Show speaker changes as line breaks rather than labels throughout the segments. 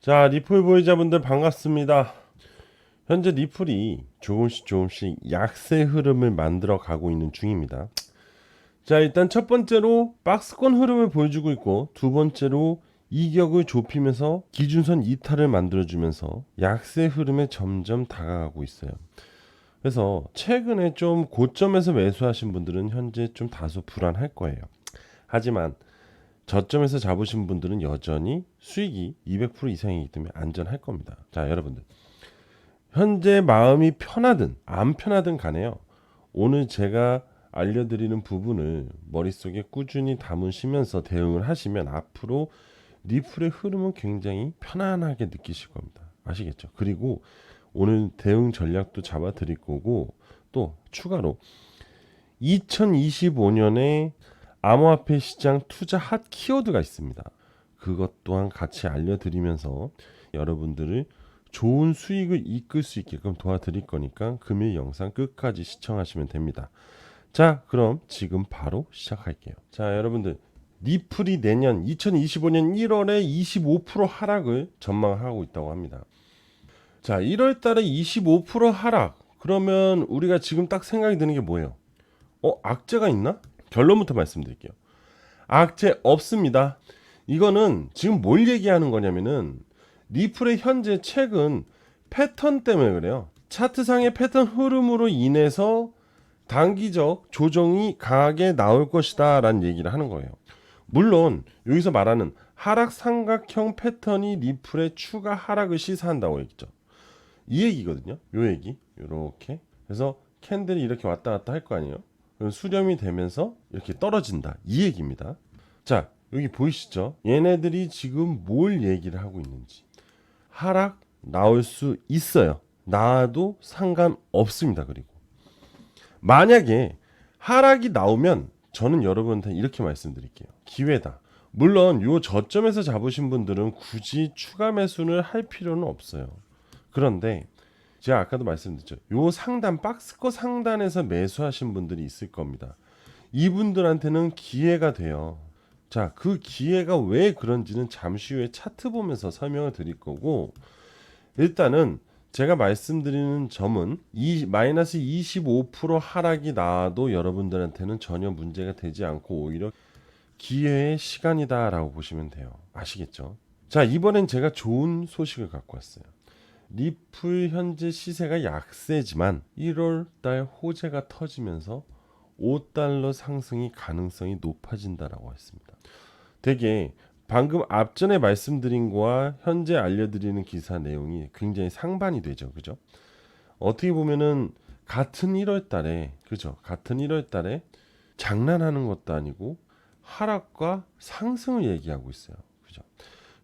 자, 리플 보유자분들 반갑습니다. 현재 리플이 조금씩 약세 흐름을 만들어 가고 있는 중입니다. 자, 일단 첫 번째로 박스권 흐름을 보여주고 있고, 두 번째로 이격을 좁히면서 기준선 이탈을 만들어주면서 약세 흐름에 점점 다가가고 있어요. 그래서 최근에 좀 고점에서 매수하신 분들은 현재 좀 다소 불안할 거예요. 하지만 저점에서 잡으신 분들은 여전히 수익이 200% 이상이기 때문에 안전할 겁니다. 자, 여러분들 현재 마음이 편하든 안 편하든 간에요, 오늘 제가 알려드리는 부분을 머릿속에 꾸준히 담으시면서 대응을 하시면 앞으로 리플의 흐름은 굉장히 편안하게 느끼실 겁니다. 아시겠죠? 그리고 오늘 대응 전략도 잡아 드릴 거고, 또 추가로 2025년에 암호화폐 시장 투자 핫 키워드가 있습니다. 그것 또한 같이 알려드리면서 여러분들을 좋은 수익을 이끌 수 있게끔 도와드릴 거니까 금일 영상 끝까지 시청하시면 됩니다. 자, 그럼 지금 바로 시작할게요. 자, 여러분들 리플이 내년 2025년 1월에 25% 하락을 전망하고 있다고 합니다. 자, 1월 달에 25% 하락. 그러면 우리가 지금 딱 생각이 드는 게 뭐예요? 악재가 있나? 결론부터 말씀드릴게요. 악재 없습니다. 이거는 지금 뭘 얘기하는 거냐면은 리플의 현재 최근 패턴 때문에 그래요. 차트상의 패턴 흐름으로 인해서 단기적 조정이 강하게 나올 것이다 라는 얘기를 하는 거예요. 물론 여기서 말하는 하락 삼각형 패턴이 리플의 추가 하락을 시사한다고 했죠. 이 얘기거든요. 요 얘기 요렇게. 그래서 캔들이 이렇게 왔다 갔다 할 거 아니에요. 수렴이 되면서 이렇게 떨어진다, 이 얘기입니다. 자, 여기 보이시죠? 얘네들이 지금 뭘 얘기를 하고 있는지. 하락 나올 수 있어요. 나와도 상관없습니다. 그리고 만약에 하락이 나오면 저는 여러분한테 이렇게 말씀드릴게요. 기회다. 물론 요 저점에서 잡으신 분들은 굳이 추가 매수를 할 필요는 없어요. 그런데 제가 아까도 말씀드렸죠. 요 상단 박스권 상단에서 매수하신 분들이 있을 겁니다. 이분들한테는 기회가 돼요. 자, 그 기회가 왜 그런지는 잠시 후에 차트 보면서 설명을 드릴 거고, 일단은 제가 말씀드리는 점은 이 마이너스 25% 하락이 나와도 여러분들한테는 전혀 문제가 되지 않고 오히려 기회의 시간이다라고 보시면 돼요. 아시겠죠? 자, 이번엔 제가 좋은 소식을 갖고 왔어요. 리플 현재 시세가 약세지만 1월달 호재가 터지면서 5달러 상승이 가능성이 높아진다라고 했습니다. 되게 방금 앞전에 말씀드린 거와 현재 알려드리는 기사 내용이 굉장히 상반이 되죠. 그죠? 어떻게 보면은 같은 1월달에, 그죠? 같은 1월달에 장난하는 것도 아니고 하락과 상승을 얘기하고 있어요. 그죠?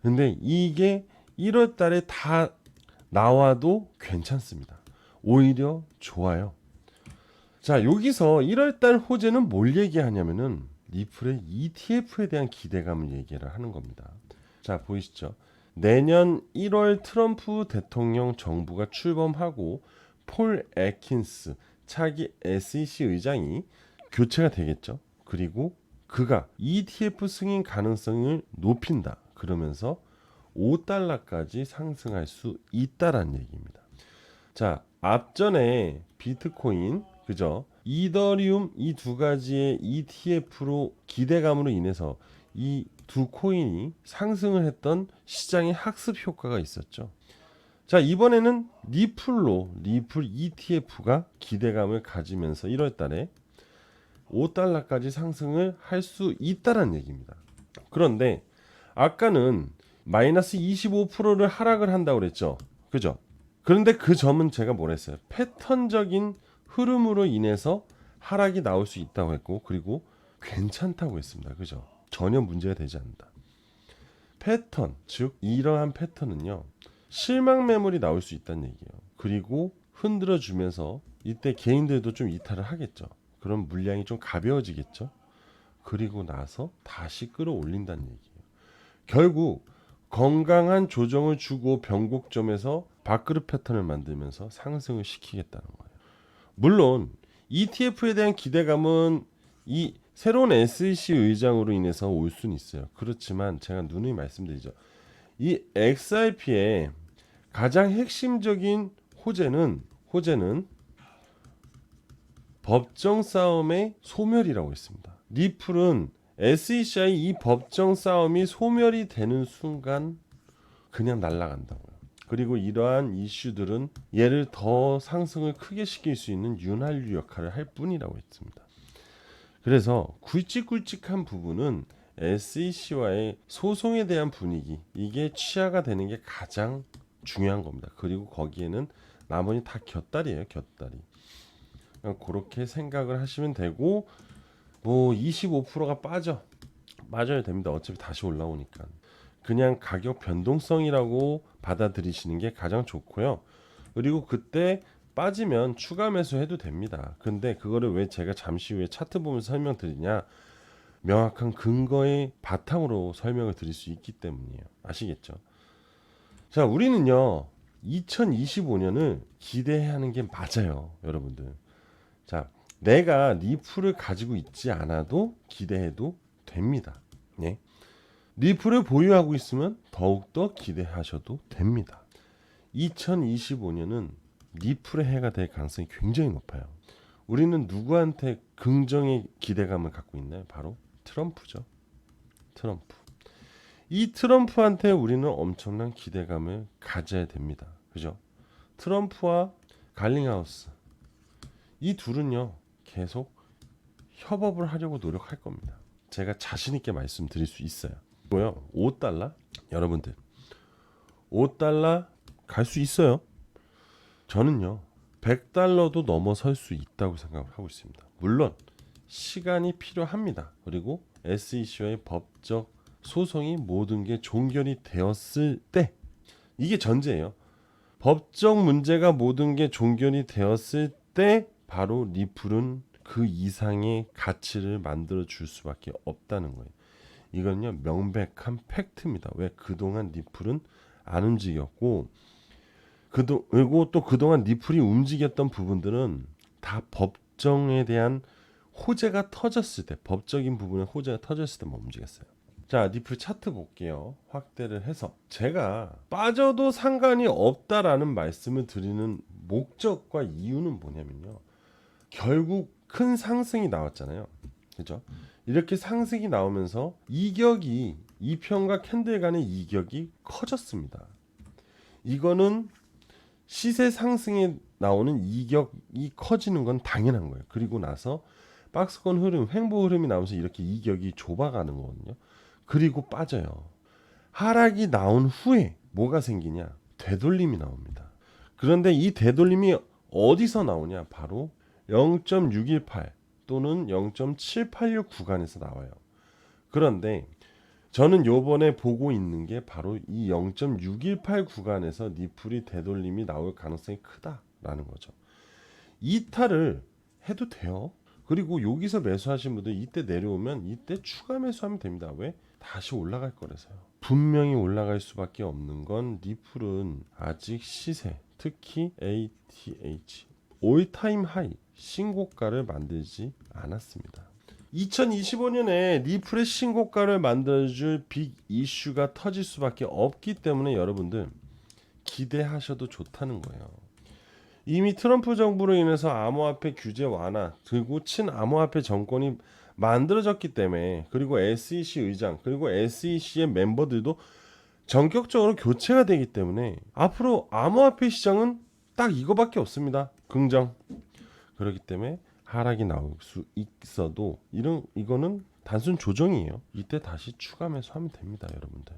근데 이게 1월달에 다 나와도 괜찮습니다. 오히려 좋아요. 자, 여기서 1월달 호재는 뭘 얘기하냐면은 리플의 ETF에 대한 기대감을 얘기를 하는 겁니다. 자, 보이시죠? 내년 1월 트럼프 대통령 정부가 출범하고 폴 애킨스 차기 SEC 의장이 교체가 되겠죠. 그리고 그가 ETF 승인 가능성을 높인다. 그러면서 5달러까지 상승할 수 있다라는 얘기입니다. 자, 앞전에 비트코인, 그죠? 이더리움 이 두 가지의 ETF로 기대감으로 인해서 이 두 코인이 상승을 했던 시장의 학습 효과가 있었죠. 자, 이번에는 리플 ETF가 기대감을 가지면서 1월 달에 5달러까지 상승을 할 수 있다는 얘기입니다. 그런데 아까는 마이너스 25%를 하락을 한다고 그랬죠. 그죠? 그런데 그 점은 제가 뭐라 했어요? 패턴적인 흐름으로 인해서 하락이 나올 수 있다고 했고, 그리고 괜찮다고 했습니다. 그죠? 전혀 문제가 되지 않는다. 패턴, 즉 이러한 패턴은요, 실망 매물이 나올 수 있다는 얘기예요. 그리고 흔들어 주면서 이때 개인들도 좀 이탈을 하겠죠. 그럼 물량이 좀 가벼워지겠죠. 그리고 나서 다시 끌어올린다는 얘기예요. 결국 건강한 조정을 주고 변곡점에서 밥그릇 패턴을 만들면서 상승을 시키겠다는 거예요. 물론 ETF에 대한 기대감은 이 새로운 SEC 의장으로 인해서 올 수는 있어요. 그렇지만 제가 누누이 말씀드리죠. 이 XRP의 가장 핵심적인 호재는 법정 싸움의 소멸이라고 했습니다. 리플은 SEC의 이 법정 싸움이 소멸이 되는 순간 그냥 날아간다고요. 그리고 이러한 이슈들은 얘를 더 상승을 크게 시킬 수 있는 윤활유 역할을 할 뿐이라고 했습니다. 그래서 굵직굵직한 부분은 SEC와의 소송에 대한 분위기, 이게 취하가 되는 게 가장 중요한 겁니다. 그리고 거기에는 나머지 다 곁다리예요, 곁다리. 그렇게 생각을 하시면 되고, 뭐 25%가 빠져야 됩니다. 어차피 다시 올라오니까. 그냥 가격 변동성이라고 받아들이시는 게 가장 좋고요. 그리고 그때 빠지면 추가 매수해도 됩니다. 근데 그거를 왜 제가 잠시 후에 차트 보면서 설명드리냐, 명확한 근거의 바탕으로 설명을 드릴 수 있기 때문이에요. 아시겠죠? 자, 우리는요 2025년을 기대해야 하는 게 맞아요, 여러분들. 자, 내가 리플을 가지고 있지 않아도 기대해도 됩니다. 네. 리플을 보유하고 있으면 더욱더 기대하셔도 됩니다. 2025년은 리플의 해가 될 가능성이 굉장히 높아요. 우리는 누구한테 긍정의 기대감을 갖고 있나요? 바로 트럼프죠. 트럼프. 이 트럼프한테 우리는 엄청난 기대감을 가져야 됩니다. 그죠? 트럼프와 갈링하우스, 이 둘은요 계속 협업을 하려고 노력할 겁니다. 제가 자신 있게 말씀드릴 수 있어요. 뭐요? 5달러? 여러분들 5달러 갈 수 있어요. 저는요 100달러도 넘어설 수 있다고 생각을 하고 있습니다. 물론 시간이 필요합니다. 그리고 SEC와의 법적 소송이 모든 게 종결이 되었을 때, 이게 전제예요. 법적 문제가 모든 게 종결이 되었을 때 바로 리플은 그 이상의 가치를 만들어 줄 수밖에 없다는 거예요. 이건요 명백한 팩트입니다. 왜 그동안 리플은 안 움직였고, 그리고 또 그동안 리플이 움직였던 부분들은 다 법정에 대한 호재가 터졌을 때, 법적인 부분에 호재가 터졌을 때만 움직였어요. 자, 리플 차트 볼게요. 확대를 해서 제가 빠져도 상관이 없다라는 말씀을 드리는 목적과 이유는 뭐냐면요, 결국 큰 상승이 나왔잖아요. 그죠? 이렇게 상승이 나오면서 이격이, 이평과 캔들 간의 이격이 커졌습니다. 이거는 시세 상승에 나오는 이격이 커지는 건 당연한 거예요. 그리고 나서 박스권 흐름, 횡보 흐름이 나오면서 이렇게 이격이 좁아가는 거거든요. 그리고 빠져요. 하락이 나온 후에 뭐가 생기냐? 되돌림이 나옵니다. 그런데 이 되돌림이 어디서 나오냐? 바로 0.618 또는 0.786 구간에서 나와요. 그런데 저는 요번에 보고 있는 게 바로 이 0.618 구간에서 리플이 되돌림이 나올 가능성이 크다라는 거죠. 이탈을 해도 돼요. 그리고 여기서 매수하신 분들 이때 내려오면 이때 추가 매수하면 됩니다. 왜? 다시 올라갈 거라서요. 분명히 올라갈 수밖에 없는 건 리플은 아직 시세, 특히 ATH 올타임 하이 신고가를 만들지 않았습니다. 2025년에 리플의 신고가를 만들어줄 빅 이슈가 터질 수밖에 없기 때문에 여러분들 기대하셔도 좋다는 거예요. 이미 트럼프 정부로 인해서 암호화폐 규제 완화, 그리고 친암호화폐 정권이 만들어졌기 때문에, 그리고 SEC 의장, 그리고 SEC의 멤버들도 전격적으로 교체가 되기 때문에 앞으로 암호화폐 시장은 딱 이거밖에 없습니다. 긍정. 그렇기 때문에 하락이 나올 수 있어도 이거는 단순 조정이에요. 이때 다시 추가 매수하면 됩니다, 여러분들.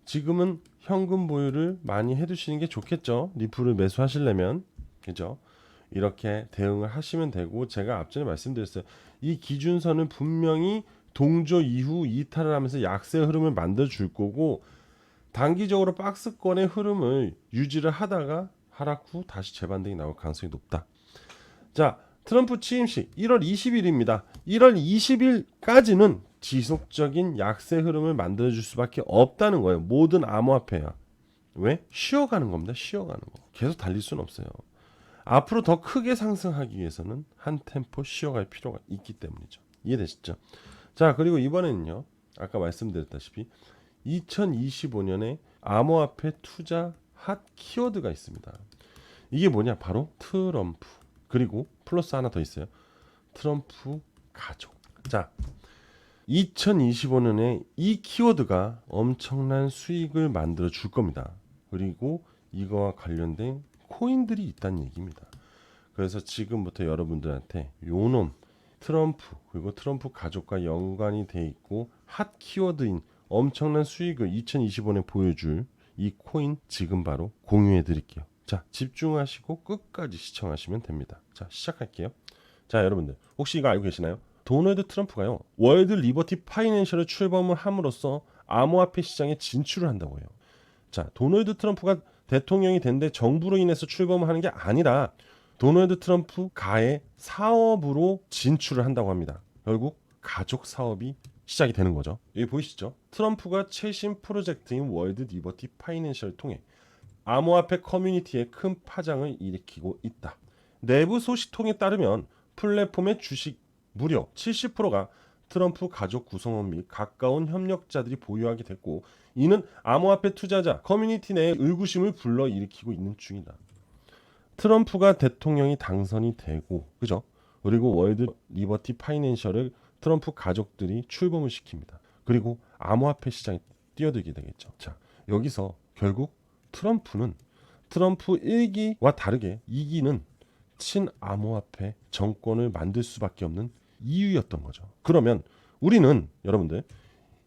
지금은 현금 보유를 많이 해두시는 게 좋겠죠. 리플을 매수하시려면. 그죠? 이렇게 대응을 하시면 되고, 제가 앞전에 말씀드렸어요. 이 기준선은 분명히 동조 이후 이탈을 하면서 약세 흐름을 만들어 줄 거고, 단기적으로 박스권의 흐름을 유지를 하다가 하락 후 다시 재반등이 나올 가능성이 높다. 자, 트럼프 취임식 1월 20일입니다. 1월 20일까지는 지속적인 약세 흐름을 만들어 줄 수밖에 없다는 거예요. 모든 암호화폐야. 왜? 쉬어가는 겁니다. 쉬어가는 거. 계속 달릴 수는 없어요. 앞으로 더 크게 상승하기 위해서는 한 템포 쉬어갈 필요가 있기 때문이죠. 이해되시죠? 자, 그리고 이번에는요, 아까 말씀드렸다시피 2025년에 암호화폐 투자 핫 키워드가 있습니다. 이게 뭐냐? 바로 트럼프. 그리고 플러스 하나 더 있어요. 트럼프 가족. 자, 2025년에 이 키워드가 엄청난 수익을 만들어 줄 겁니다. 그리고 이거와 관련된 코인들이 있다는 얘기입니다. 그래서 지금부터 여러분들한테 요놈 트럼프 그리고 트럼프 가족과 연관이 돼 있고 핫 키워드인 엄청난 수익을 2025년에 보여줄 이 코인 지금 바로 공유해 드릴게요. 자, 집중하시고 끝까지 시청하시면 됩니다. 자, 시작할게요. 자, 여러분들 혹시 이거 알고 계시나요? 도널드 트럼프가요, 월드 리버티 파이낸셜을 출범을 함으로써 암호화폐 시장에 진출을 한다고 해요. 자, 도널드 트럼프가 대통령이 된데 정부로 인해서 출범을 하는 게 아니라 도널드 트럼프 가의 사업으로 진출을 한다고 합니다. 결국 가족 사업이 시작이 되는 거죠. 여기 보이시죠? 트럼프가 최신 프로젝트인 월드 리버티 파이낸셜을 통해 암호화폐 커뮤니티에 큰 파장을 일으키고 있다. 내부 소식통에 따르면 플랫폼의 주식 무려 70%가 트럼프 가족 구성원 및 가까운 협력자들이 보유하게 됐고, 이는 암호화폐 투자자 커뮤니티 내에 의구심을 불러일으키고 있는 중이다. 트럼프가 대통령이 당선이 되고, 그죠? 그리고 월드 리버티 파이낸셜을 트럼프 가족들이 출범을 시킵니다. 그리고 암호화폐 시장에 뛰어들게 되겠죠. 자, 여기서 결국 트럼프는 트럼프 1기와 다르게 2기는 친암호화폐 정권을 만들 수밖에 없는 이유였던 거죠. 그러면 우리는 여러분들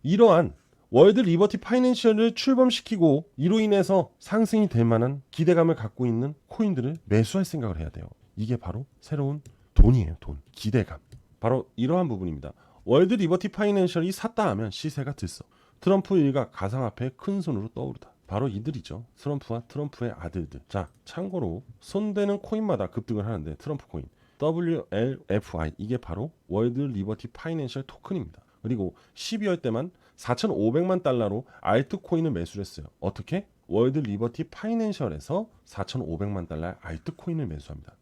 이러한 월드 리버티 파이낸셜을 출범시키고 이로 인해서 상승이 될 만한 기대감을 갖고 있는 코인들을 매수할 생각을 해야 돼요. 이게 바로 새로운 돈이에요. 돈, 기대감. 바로 이러한 부분입니다. 월드 리버티 파이낸셜이 샀다 하면 시세가 들썩. 트럼프 일가 가상화폐의 큰 손으로 떠오르다. 바로 이들이죠. 트럼프와 트럼프의 아들들. 자, 참고로 손대는 코인마다 급등을 하는데 트럼프 코인 WLFI 이게 바로 월드 리버티 파이낸셜 토큰입니다. 그리고 12월 때만 4,500만 달러로 알트코인을 매수를 했어요. 어떻게? 월드 리버티 파이낸셜에서 4,500만 달러의 알트코인을 매수합니다.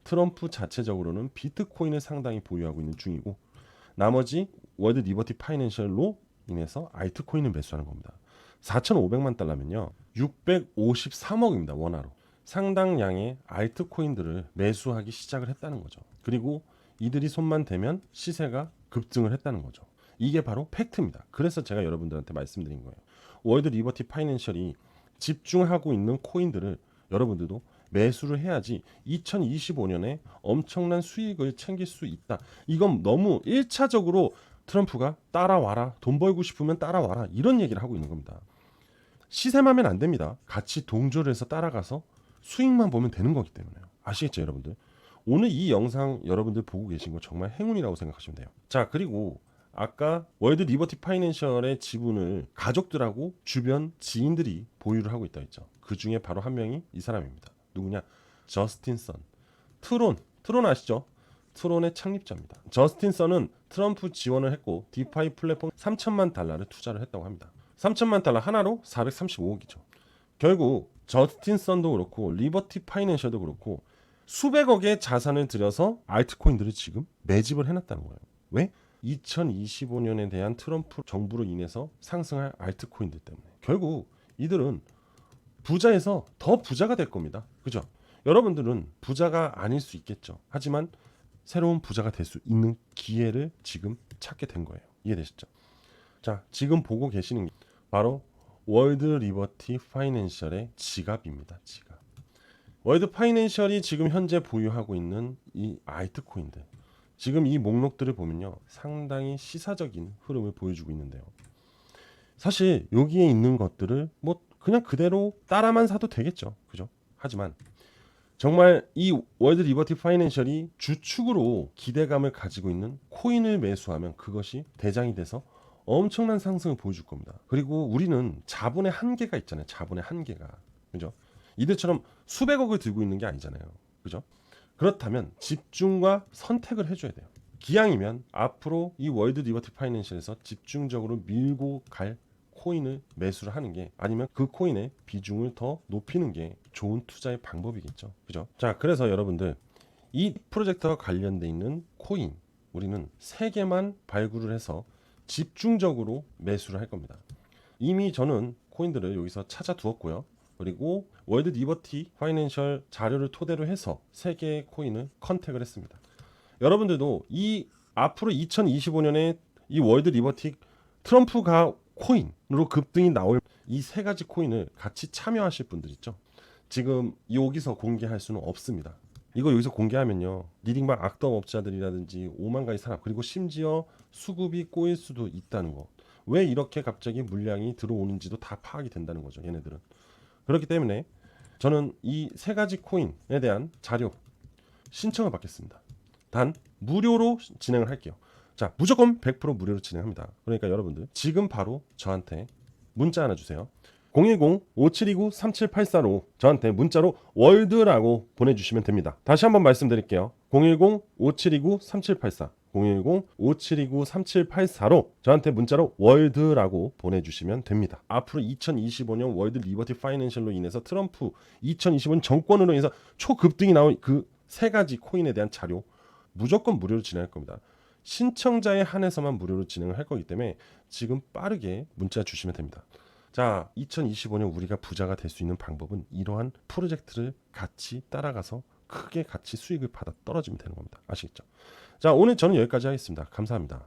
트럼프 자체적으로는 비트코인을 상당히 보유하고 있는 중이고, 나머지 월드 리버티 파이낸셜로 인해서 알트코인을 매수하는 겁니다. 4,500만 달러면요 653억입니다. 원화로. 상당량의 알트코인들을 매수하기 시작을 했다는 거죠. 그리고 이들이 손만 대면 시세가 급등을 했다는 거죠. 이게 바로 팩트입니다. 그래서 제가 여러분들한테 말씀드린 거예요. 월드 리버티 파이낸셜이 집중하고 있는 코인들을 여러분들도 매수를 해야지 2025년에 엄청난 수익을 챙길 수 있다. 이건 너무 1차적으로 트럼프가 따라와라, 돈 벌고 싶으면 따라와라, 이런 얘기를 하고 있는 겁니다. 시세만 안 됩니다. 같이 동조를 해서 따라가서 수익만 보면 되는 거기 때문에요. 아시겠죠, 여러분들? 오늘 이 영상 여러분들 보고 계신 거 정말 행운이라고 생각하시면 돼요. 자, 그리고 아까 월드 리버티 파이낸셜의 지분을 가족들하고 주변 지인들이 보유를 하고 있다 했죠. 그 중에 바로 한 명이 이 사람입니다. 누구냐? 저스틴 선. 트론 아시죠? 트론의 창립자입니다. 저스틴 선은 트럼프 지원을 했고 디파이 플랫폼 3천만 달러를 투자를 했다고 합니다. 3천만 달러 하나로 435억이죠. 결국 저스틴 선도 그렇고 리버티 파이낸셜도 그렇고 수백억의 자산을 들여서 알트코인들을 지금 매집을 해놨다는 거예요. 왜? 2025년에 대한 트럼프 정부로 인해서 상승할 알트코인들 때문에. 결국 이들은 부자에서 더 부자가 될 겁니다. 그죠? 여러분들은 부자가 아닐 수 있겠죠. 하지만 새로운 부자가 될 수 있는 기회를 지금 찾게 된 거예요. 이해되시죠? 자, 지금 보고 계시는 게 바로 월드 리버티 파이낸셜의 지갑입니다. 지갑. 월드 파이낸셜이 지금 현재 보유하고 있는 이 알트코인들, 지금 이 목록들을 보면요 상당히 시사적인 흐름을 보여주고 있는데요. 사실 여기에 있는 것들을 뭐 그냥 그대로 따라만 사도 되겠죠. 그죠? 하지만 정말 이 월드 리버티 파이낸셜이 주축으로 기대감을 가지고 있는 코인을 매수하면 그것이 대장이 돼서 엄청난 상승을 보여줄 겁니다. 그리고 우리는 자본의 한계가 있잖아요. 자본의 한계가. 그죠? 이들처럼 수백억을 들고 있는 게 아니잖아요. 그죠? 그렇다면 집중과 선택을 해줘야 돼요. 기왕이면 앞으로 이 월드 리버티 파이낸셜에서 집중적으로 밀고 갈 코인을 매수를 하는 게, 아니면 그 코인의 비중을 더 높이는 게 좋은 투자의 방법이겠죠. 그죠? 자, 그래서 여러분들 이 프로젝트와 관련돼 있는 코인 우리는 3개만 발굴을 해서 집중적으로 매수를 할 겁니다. 이미 저는 코인들을 여기서 찾아 두었고요. 그리고 월드 리버티 파이낸셜 자료를 토대로 해서 3개의 코인을 컨택을 했습니다. 여러분들도 이 앞으로 2025년에 이 월드 리버티 트럼프가 코인으로 급등이 나올 이 3가지 코인을 같이 참여하실 분들 있죠. 지금 여기서 공개할 수는 없습니다. 이거 여기서 공개하면요, 리딩방 악덕업자들이라든지 오만가지 사람, 그리고 심지어 수급이 꼬일 수도 있다는 거. 왜 이렇게 갑자기 물량이 들어오는지도 다 파악이 된다는 거죠, 얘네들은. 그렇기 때문에 저는 이 3가지 코인에 대한 자료 신청을 받겠습니다. 단 무료로 진행을 할게요. 자, 무조건 100% 무료로 진행합니다. 그러니까 여러분들 지금 바로 저한테 문자 하나 주세요. 010-5729-3784로 저한테 문자로 월드라고 보내주시면 됩니다. 다시 한번 말씀드릴게요. 010-5729-3784 010-5729-3784로 저한테 문자로 월드라고 보내주시면 됩니다. 앞으로 2025년 월드 리버티 파이낸셜로 인해서 트럼프 2025년 정권으로 인해서 초급등이 나온 그 3가지 코인에 대한 자료 무조건 무료로 진행할 겁니다. 신청자에 한해서만 무료로 진행을 할 거기 때문에 지금 빠르게 문자 주시면 됩니다. 자, 2025년 우리가 부자가 될 수 있는 방법은 이러한 프로젝트를 같이 따라가서 크게 같이 수익을 받아 떨어지면 되는 겁니다. 아시겠죠? 자, 오늘 저는 여기까지 하겠습니다. 감사합니다.